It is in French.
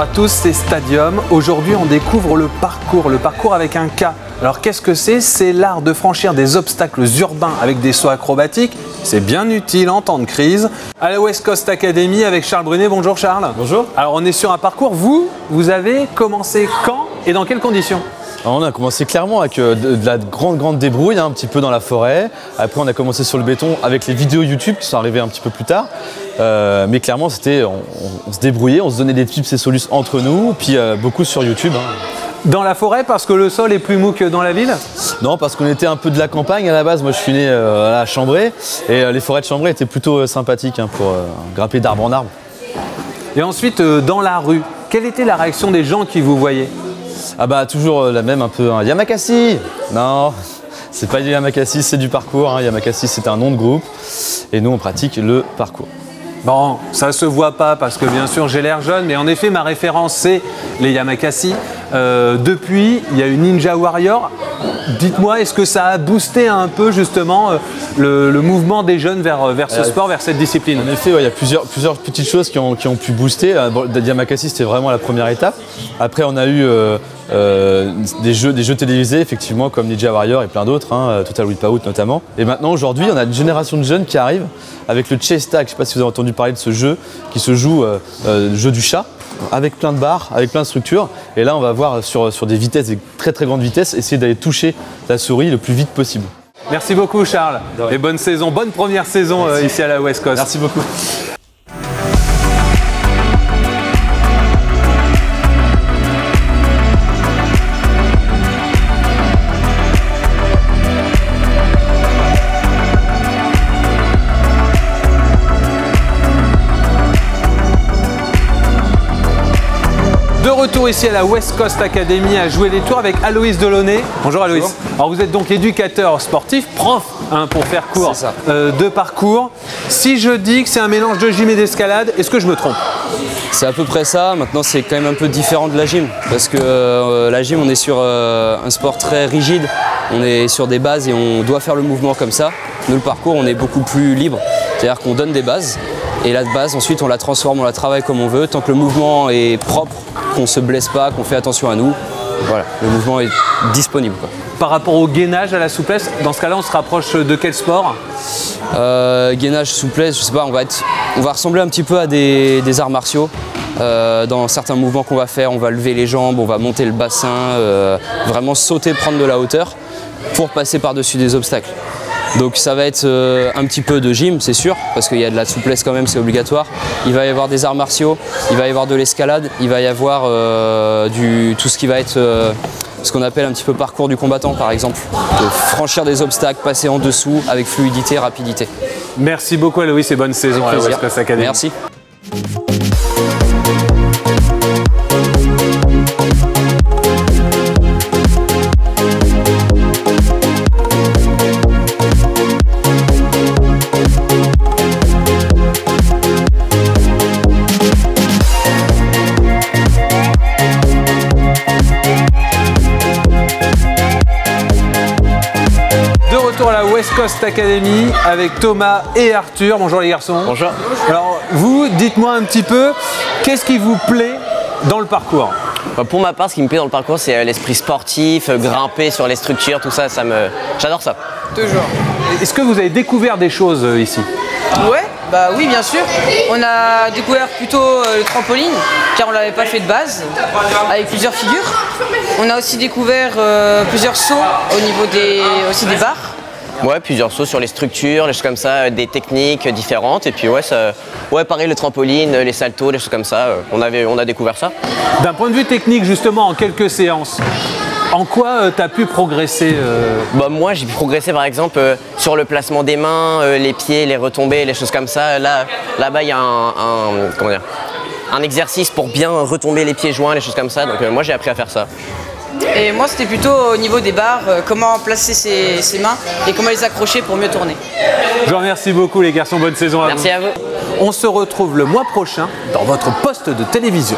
à tous, c'est Stadium. Aujourd'hui, on découvre le parcours avec un K. Alors qu'est-ce que c'est? C'est l'art de franchir des obstacles urbains avec des sauts acrobatiques. C'est bien utile en temps de crise. À la West Coast Academy avec Charles Brunet. Bonjour Charles. Bonjour. Alors on est sur un parcours. Vous avez commencé quand et dans quelles conditions? Alors, on a commencé clairement avec de la grande débrouille, un petit peu dans la forêt. Après, on a commencé sur le béton avec les vidéos YouTube qui sont arrivées un petit peu plus tard. Mais clairement, c'était, on se débrouillait, on se donnait des tips et solutions entre nous, puis beaucoup sur YouTube. Dans la forêt parce que le sol est plus mou que dans la ville? Non, parce qu'on était un peu de la campagne à la base. Moi, je suis né à Chambray et les forêts de Chambray étaient plutôt sympathiques pour grimper d'arbre en arbre. Et ensuite, dans la rue, quelle était la réaction des gens qui vous voyaient? Ah bah toujours la même, un peu Yamakasi. Non, c'est pas du Yamakasi, c'est du parcours. Yamakasi, c'est un nom de groupe et nous on pratique le parcours. Bon, ça se voit pas parce que bien sûr j'ai l'air jeune, mais en effet ma référence c'est les Yamakasi. Depuis, il y a une Ninja Warrior. Dites-moi, est-ce que ça a boosté un peu justement le mouvement des jeunes vers ce sport, vers cette discipline? En effet, il y a plusieurs petites choses qui ont pu booster. Yamakasi, c'était vraiment la première étape. Après, on a eu des jeux télévisés, effectivement, comme Ninja Warrior et plein d'autres, Total Wipeout notamment. Et maintenant, aujourd'hui, on a une génération de jeunes qui arrivent avec le chase tag. Je ne sais pas si vous avez entendu parler de ce jeu qui se joue, le jeu du chat, avec plein de barres, avec plein de structures. Et là, on va voir sur des vitesses, des très grandes vitesses, essayer d'aller toucher la souris le plus vite possible. Merci beaucoup Charles. Et bonne saison, bonne première saison ici à la West Coast. Merci beaucoup. De retour ici à la West Coast Academy à jouer les tours avec Aloïs Delaunay. Bonjour Aloïs. Bonjour. Alors vous êtes donc éducateur sportif, prof pour faire cours de parcours. Si je dis que c'est un mélange de gym et d'escalade, est-ce que je me trompe? C'est à peu près ça. Maintenant, c'est quand même un peu différent de la gym parce que la gym, on est sur un sport très rigide. On est sur des bases et on doit faire le mouvement comme ça. Nous, le parcours, on est beaucoup plus libre. C'est-à-dire qu'on donne des bases et la base, ensuite, on la transforme, on la travaille comme on veut. Tant que le mouvement est propre, qu'on ne se blesse pas, qu'on fait attention à nous, voilà, le mouvement est disponible, quoi. Par rapport au gainage, à la souplesse, dans ce cas-là, on se rapproche de quel sport? Gainage, souplesse, je sais pas, on va ressembler un petit peu à des arts martiaux. Dans certains mouvements qu'on va faire, on va lever les jambes, on va monter le bassin, vraiment sauter, prendre de la hauteur pour passer par-dessus des obstacles. Donc ça va être un petit peu de gym, c'est sûr, parce qu'il y a de la souplesse quand même, c'est obligatoire. Il va y avoir des arts martiaux, il va y avoir de l'escalade, il va y avoir tout ce qui va être ce qu'on appelle un petit peu parcours du combattant par exemple. De franchir des obstacles, passer en dessous avec fluidité, rapidité. Merci beaucoup Aloïs et bonne saison à la West Coast Academy. Merci. À la West Coast Academy avec Thomas et Arthur. Bonjour les garçons. Bonjour. Alors vous, dites-moi un petit peu, qu'est-ce qui vous plaît dans le parcours? Pour ma part, ce qui me plaît dans le parcours, c'est l'esprit sportif, grimper sur les structures, tout ça, j'adore ça. Toujours. Est-ce que vous avez découvert des choses ici? Ouais, bah oui, bien sûr. On a découvert plutôt le trampoline, car on l'avait pas fait de base, avec plusieurs figures. On a aussi découvert plusieurs sauts au niveau aussi des barres. Ouais, plusieurs sauts sur les structures, les choses comme ça, des techniques différentes. Et puis ouais, pareil, le trampoline, les saltos, les choses comme ça, on a découvert ça. D'un point de vue technique, justement, en quelques séances, en quoi tu as pu progresser Moi, j'ai pu progresser par exemple sur le placement des mains, les pieds, les retombées, les choses comme ça. Là-bas, il y a un exercice pour bien retomber les pieds joints, les choses comme ça. Donc moi, j'ai appris à faire ça. Et moi, c'était plutôt au niveau des barres, comment placer ses mains et comment les accrocher pour mieux tourner. Je vous remercie beaucoup les garçons, bonne saison à vous. Merci à vous. On se retrouve le mois prochain dans votre poste de télévision.